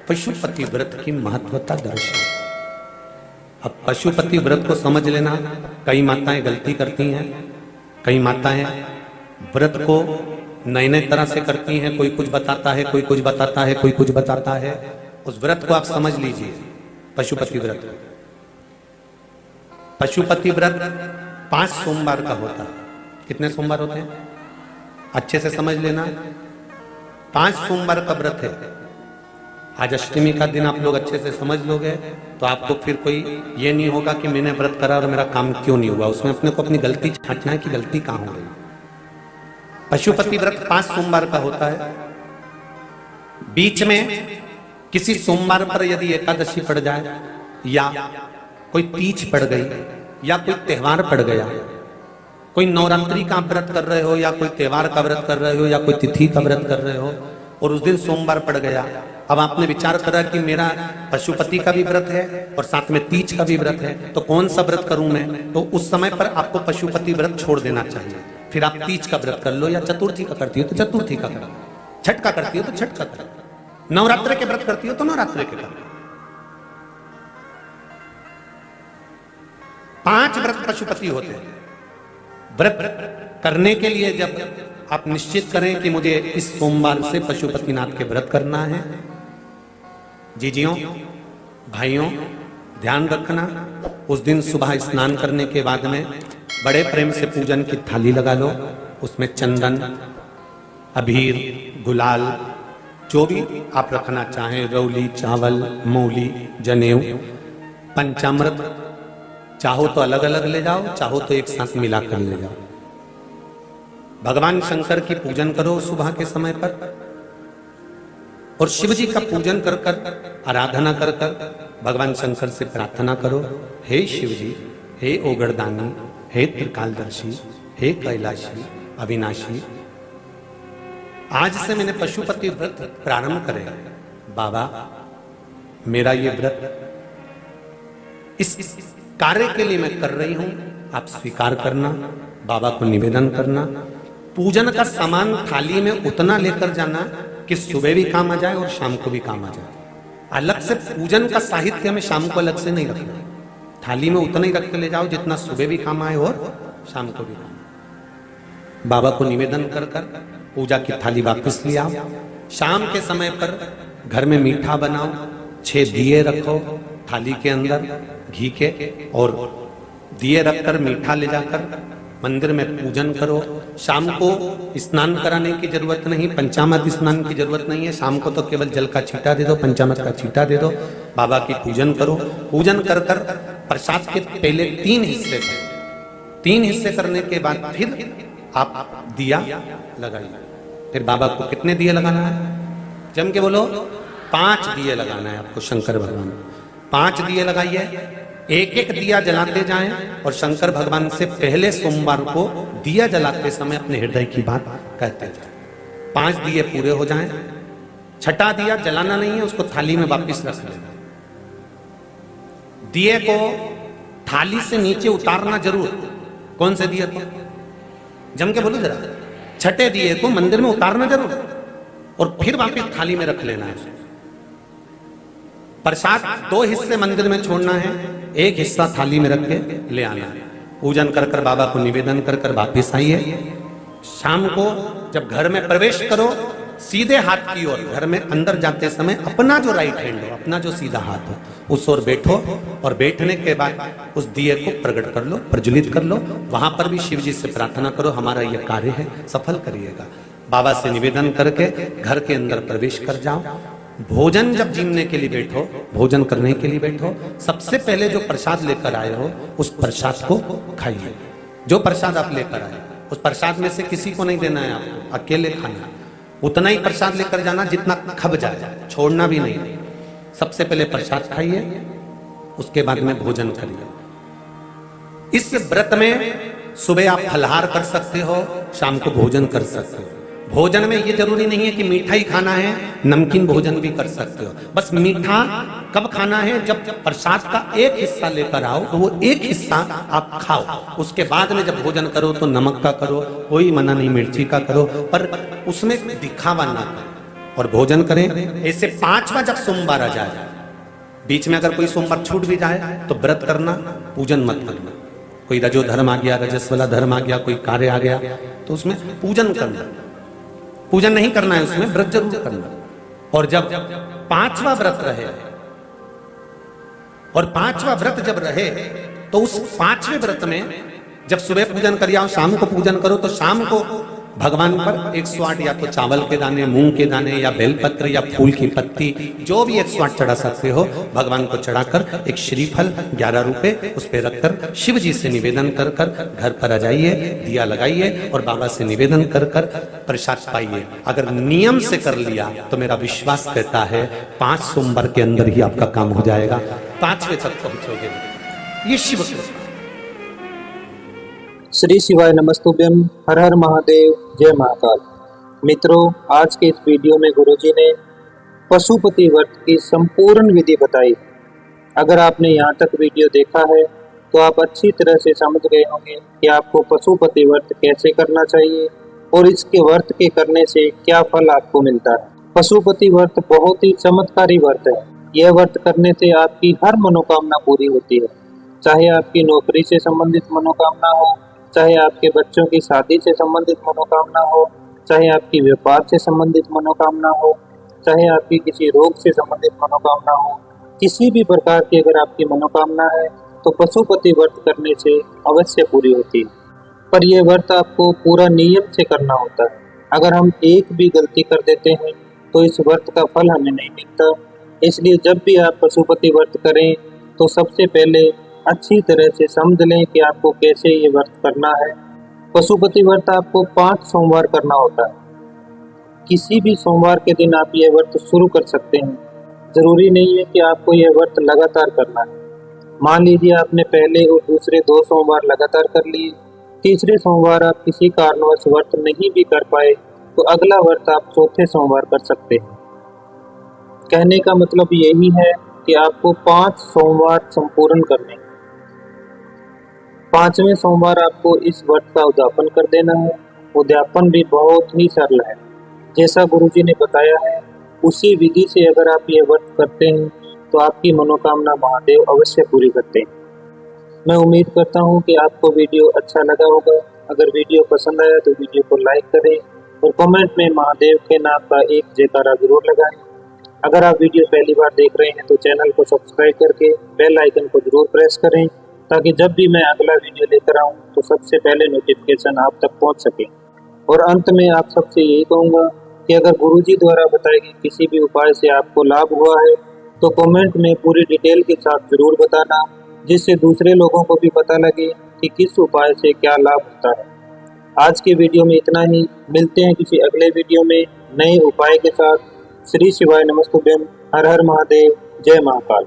पशुपति व्रत की महत्वता दर्शाई। अब पशुपति व्रत को समझ लेना। कई माताएं गलती करती हैं, कई माताएं व्रत को नए नए तरह से करती हैं। कोई कुछ बताता है, कोई कुछ बताता है, कोई कुछ बताता है। उस व्रत को आप समझ लीजिए, पशुपति व्रत। पशुपति व्रत 5 सोमवार का होता है। कितने सोमवार होते हैं अच्छे से समझ लेना। 5 सोमवार का व्रत है। आज अष्टमी का दिन आप लोग अच्छे से समझ लोगे तो आपको फिर कोई ये नहीं होगा कि मैंने व्रत करा और मेरा काम क्यों नहीं हुआ। उसमें अपने को अपनी गलती छांटना है कि गलती कहां हो रही। पशुपति व्रत 5 सोमवार का होता है। बीच में किसी सोमवार पर यदि एकादशी पड़ जाए या कोई तीज पड़ गई या कोई त्योहार पड़ गया, कोई नवरात्रि का व्रत कर रहे हो या कोई त्योहार का व्रत कर रहे हो या कोई तिथि का व्रत कर रहे हो और उस दिन सोमवार पड़ गया, अब आपने विचार करा कि मेरा पशुपति का भी व्रत है और साथ में तीज का भी व्रत है, तो कौन सा व्रत करूं मैं। तो उस समय पर आपको पशुपति व्रत छोड़ देना चाहिए। फिर आप तीज का व्रत कर लो या चतुर्थी का करती हो तो चतुर्थी का करो, छठ का करती हो तो छठ का करो, नवरात्र के व्रत करती हो तो नवरात्र के करो। 5 व्रत पशुपति होते हैं। व्रत करने के लिए जब आप निश्चित करें कि मुझे इस सोमवार से पशुपतिनाथ के व्रत करना है, जीजियों भाइयों ध्यान रखना, उस दिन सुबह स्नान करने के बाद में बड़े प्रेम से पूजन की थाली लगा लो। उसमें चंदन, अबीर, गुलाल, जो भी आप रखना चाहें, रौली, चावल, मूली, जनेऊ, पंचामृत, चाहो तो अलग अलग ले जाओ, चाहो तो एक साथ मिलाकर ले जाओ। भगवान शंकर की पूजन करो सुबह के समय पर और शिव जी का पूजन कर कर, आराधना कर कर भगवान शंकर से प्रार्थना करो, हे शिव जी, हे ओगरदानी, हे त्रिकालदर्शी, हे कैलाशी, अविनाशी, आज से मैंने पशुपति व्रत प्रारंभ करे। बाबा मेरा ये व्रत इस कार्य के लिए मैं कर रही हूं, आप स्वीकार करना। बाबा को निवेदन करना। पूजन का सामान थाली में उतना लेकर जाना कि सुबह भी काम आ जाए और शाम को भी काम आ जाए। अलग से पूजन का साहित्य में शाम को अलग से नहीं रखना। थाली में उतना ही रख के ले जाओ जितना सुबह भी काम आए और शाम को भी काम आए। बाबा को निवेदन कर कर पूजा की थाली वापस ले आओ। शाम के समय पर घर में मीठा बनाओ, 6 दिए रखो थाली के अंदर घी के, और दिए रखकर मीठा ले जाकर मंदिर में पूजन करो। शाम को स्नान कराने की जरूरत नहीं, पंचामृत स्नान की जरूरत नहीं है। शाम को तो केवल जल का छींटा दे दो, पंचामृत का छींटा दे दो। बाबा की पूजन करो। पूजन कर कर प्रसाद के पहले 3 हिस्से करो। 3 हिस्से करने के बाद फिर आप दिया लगाइए। फिर बाबा को कितने दिए लगाना है? जम के बोलो, 5 दिए लगाना है आपको शंकर भगवान। 5 दिए लगाइए। एक एक दिया जलाते जाएं और शंकर भगवान से पहले सोमवार को दिया जलाते समय अपने हृदय की बात कहते जाएं। 5 दिए पूरे हो जाएं। 6ठा दिया जलाना नहीं है, उसको थाली में वापस रख लेना। दिए को थाली से नीचे उतारना जरूर। कौन से दिए को? जम के बोलो जरा। 6ठे दिए को मंदिर में उतारना जरूर और फिर वापस थाली में रख लेना है। प्रसाद 2 हिस्से मंदिर में छोड़ना है, 1 हिस्सा थाली में रख के ले आना है। पूजन कर कर बाबा को निवेदन कर कर वापिस आइए। शाम को जब घर में प्रवेश करो, सीधे हाथ की ओर घर में अंदर जाते समय अपना जो राइट हैंड हो, अपना जो सीधा हाथ हो, उस ओर बैठो और बैठने के बाद उस दिए को प्रकट कर लो, प्रज्वलित कर लो। वहां पर भी शिव जी से प्रार्थना करो, हमारा यह कार्य है सफल करिएगा। बाबा से निवेदन करके घर के अंदर प्रवेश कर जाओ। भोजन जब जीमने के लिए बैठो, भोजन करने के लिए बैठो, सबसे पहले जो प्रसाद लेकर आए हो उस प्रसाद को खाइए। जो प्रसाद आप लेकर आए उस प्रसाद में से किसी को नहीं देना है आपको, अकेले खाना। उतना ही प्रसाद लेकर जाना जितना खब जाए, छोड़ना भी नहीं। सबसे पहले प्रसाद खाइए, उसके बाद में भोजन करिए। इस व्रत में सुबह आप फलहार कर सकते हो, शाम को भोजन कर सकते हो। भोजन में ये जरूरी नहीं है कि मीठा ही खाना है, नमकीन भोजन भी कर सकते हो। बस मीठा कब खाना है? जब प्रसाद का 1 हिस्सा लेकर आओ तो वो 1 हिस्सा आप खाओ। उसके बाद में जब भोजन करो तो नमक का करो, कोई मना नहीं, मिर्ची का करो, पर उसमें दिखावा ना करो। और भोजन करें। ऐसे 5वां जब सोमवार आ जाए, बीच में अगर कोई सोमवार छूट भी जाए तो व्रत करना, पूजन मत करना। कोई रजो धर्म आ गया, रजस वाला धर्म आ गया, कोई कार्य आ गया तो उसमें पूजन करना, पूजन नहीं करना है, उसमें व्रत जरूर करना। और जब 5वां व्रत रहे, और 5वां व्रत जब रहे तो उस 5वें व्रत में जब सुबह पूजन कर आओ, शाम को पूजन करो, तो शाम को भगवान पर 108 या तो चावल के दाने, मूंग के दाने, या बेलपत्र, या फूल की पत्ती, जो भी 108 चढ़ा सकते हो भगवान को चढ़ाकर एक श्रीफल 11 रुपए उस पर रखकर शिव जी से निवेदन कर कर घर पर आ जाइए, दिया लगाइए और बाबा से निवेदन कर कर प्रसाद पाइए। अगर नियम से कर लिया तो मेरा विश्वास कहता है 5 सोमवार के अंदर ही आपका काम हो जाएगा, 5वें तक पहुंचोगे। ये शिव कृपा। श्री शिवाय नमस्तुभ्यम, हर हर महादेव, जय महाकाल। मित्रों, आज के इस वीडियो में गुरुजी ने पशुपति व्रत की संपूर्ण विधि बताई। अगर आपने यहाँ तक वीडियो देखा है तो आप अच्छी तरह से समझ गए होंगे कि आपको पशुपति व्रत कैसे करना चाहिए और इसके व्रत के करने से क्या फल आपको मिलता है। पशुपति व्रत बहुत ही चमत्कारी व्रत है। यह व्रत करने से आपकी हर मनोकामना पूरी होती है, चाहे आपकी नौकरी से संबंधित मनोकामना हो, चाहे आपके बच्चों की शादी से संबंधित मनोकामना हो, चाहे आपकी व्यापार से संबंधित मनोकामना हो, चाहे आपकी किसी रोग से संबंधित मनोकामना हो, किसी भी प्रकार की अगर आपकी मनोकामना है तो पशुपति व्रत करने से अवश्य पूरी होती है। पर यह व्रत आपको पूरा नियम से करना होता है। अगर हम एक भी गलती कर देते हैं तो इस व्रत का फल हमें नहीं मिलता। इसलिए जब भी आप पशुपति व्रत करें तो सबसे पहले अच्छी तरह से समझ लें कि आपको कैसे ये व्रत करना है। पशुपति व्रत आपको 5 सोमवार करना होता है। किसी भी सोमवार के दिन आप ये व्रत शुरू कर सकते हैं। जरूरी नहीं है कि आपको यह व्रत लगातार करना है। मान लीजिए आपने पहले और दूसरे 2 सोमवार लगातार कर लिए, तीसरे सोमवार आप किसी कारणवश व्रत नहीं भी कर पाए तो अगला व्रत आप चौथे सोमवार कर सकते हैं। कहने का मतलब यही है कि आपको 5 सोमवार संपूर्ण करने हैं। 5वें सोमवार आपको इस व्रत का उद्यापन कर देना है। उद्यापन भी बहुत ही सरल है, जैसा गुरुजी ने बताया है उसी विधि से अगर आप ये व्रत करते हैं तो आपकी मनोकामना महादेव अवश्य पूरी करते हैं। मैं उम्मीद करता हूँ कि आपको वीडियो अच्छा लगा होगा। अगर वीडियो पसंद आया तो वीडियो को लाइक करें और कमेंट में महादेव के नाम का एक जयकारा जरूर लगाएं। अगर आप वीडियो पहली बार देख रहे हैं तो चैनल को सब्सक्राइब करके बेल आइकन को जरूर प्रेस करें, ताकि जब भी मैं अगला वीडियो लेकर आऊं तो सबसे पहले नोटिफिकेशन आप तक पहुंच सके। और अंत में आप सबसे यही कहूँगा कि अगर गुरुजी द्वारा बताए गए किसी भी उपाय से आपको लाभ हुआ है तो कमेंट में पूरी डिटेल के साथ जरूर बताना, जिससे दूसरे लोगों को भी पता लगे कि किस उपाय से क्या लाभ होता है। आज के वीडियो में इतना ही। मिलते हैं किसी अगले वीडियो में नए उपाय के साथ। श्री शिवाय नमस्तुभ्यम, हर हर महादेव, जय महाकाल।